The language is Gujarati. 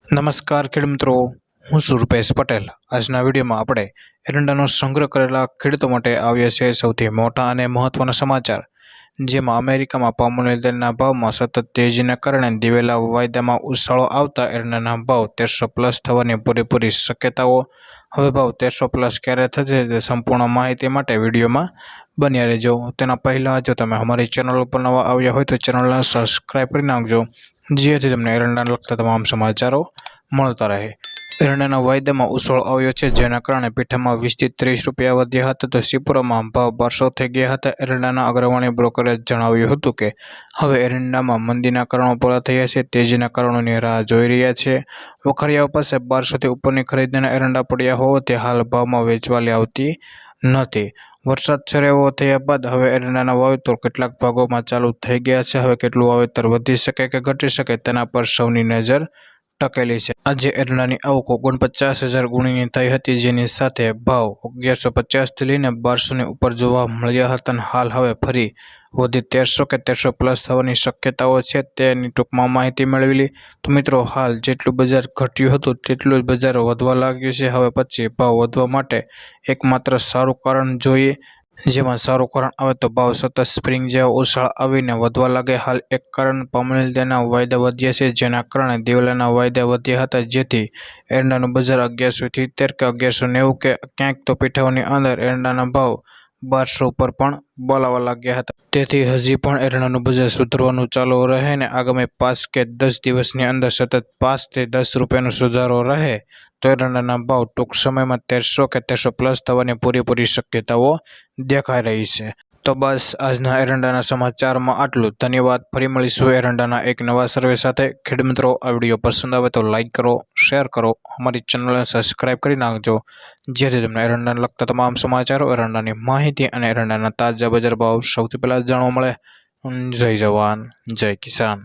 નમસ્કાર ખેડૂત મિત્રો, હું છું રૂપેશ પટેલ। આજના વિડીયોમાં આપણે એરંડાનો સંગ્રહ કરેલા ખેડૂતો માટે આવ્યા છે સૌથી મોટા અને મહત્વના સમાચાર, જેમાં અમેરિકામાં પામોલીન તેલના ભાવમાં સતત તેજીના કારણે દિવેલા વાયદામાં ઉછાળો આવતા એરંડાના ભાવ 1300+ થવાની પૂરેપૂરી શક્યતાઓ। હવે ભાવ 1300+ ક્યારે થશે તે સંપૂર્ણ માહિતી માટે વિડીયોમાં બન્યા રહેજો। તેના પહેલાં જો તમે અમારી ચેનલ ઉપર નવા આવ્યા હોય તો ચેનલને સબસ્ક્રાઈબ કરી નાખજો, જેથી તમને એરંડાને લગતા તમામ સમાચારો મળતા રહે। એરંડાના વાયદામાં ઉછાળો આવ્યો છે, જેના કારણે પીઠામાં 20 થી 30 રૂપિયા વધ્યા હતા તો સિપોરામાં ભાવ 1200 થઈ ગયા હતા। એરંડાના અગ્રણી બ્રોકરે જણાવ્યું હતું કે હવે એરંડામાં મંદીના કારણો પૂરા થયા છે, તેજીના કારણોની રાહ જોઈ રહ્યા છે। વખારિયાઓ પાસે 1200 થી ઉપરની ખરીદીના એરંડા પડ્યા હોવાથી હાલ ભાવમાં વેચવાલી આવતી નથી। વરસાદ છેલ્લો થયા બાદ હવે એરંડાના વાવેતર કેટલાક ભાગોમાં ચાલુ થઈ ગયા છે। હવે કેટલું વાવેતર વધી શકે કે ઘટી શકે તેના પર સૌની નજર ટકેલી છે। આજે એરંડાની આવક 49,000 ગુણીની થઈ હતી, જેની સાથે ભાવ 1150 થી લઈને 1200ની ઉપર જોવા મળ્યા હતા। હાલ હવે ફરી વધી 1300 કે 1300+ થવાની શક્યતાઓ છે, તેની ટૂંકમાં માહિતી મેળવી લી તો મિત્રો, હાલ જેટલું બજાર ઘટ્યું હતું તેટલું જ બજાર વધવા લાગ્યું છે। હવે પછી ભાવ વધવા માટે એકમાત્ર સારું કારણ જોઈએ, જેમાં સારું કારણ આવે તો ભાવ સતત સ્પ્રિંગ જેવા ઉછાળ આવીને વધવા લાગે। હાલ એક કારણ પામોલીન તેલના વાયદા વધ્યા છે, જેના કારણે દિવેલાના વાયદા વધ્યા હતા, જેથી એરંડાનું બજાર 1170 કે 1190 કે ક્યાંક તો પીઠાઓની અંદર એરંડાના ભાવ 1200 ઉપર પણ બોલાવા લાગ્યા હતા। તેથી હજી પણ એરંડાનું બજાર સુધરવાનું ચાલુ રહે ને આગામી 5 કે 10 દિવસની અંદર સતત 5 થી 10 રૂપિયાનો સુધારો રહે તો એરંડાના ભાવ ટૂંક સમયમાં 1300 કે 1300+ થવાની પૂરેપૂરી શક્યતાઓ દેખાઈ રહી છે। તો બસ આજના એરંડાના સમાચારમાં આટલું। ધન્યવાદ। ફરી મળીશું એરંડાના એક નવા સર્વે સાથે। ખેડૂત મિત્રો, આ વિડીયો પસંદ આવે તો લાઇક કરો, શેર કરો, અમારી ચેનલને સબસ્ક્રાઈબ કરી નાખજો, જેથી તમને એરંડાને લગતા તમામ સમાચારો, એરંડાની માહિતી અને એરંડાના તાજા બજાર ભાવ સૌથી પહેલાં જાણવા મળે। જય જવાન, જય કિસાન।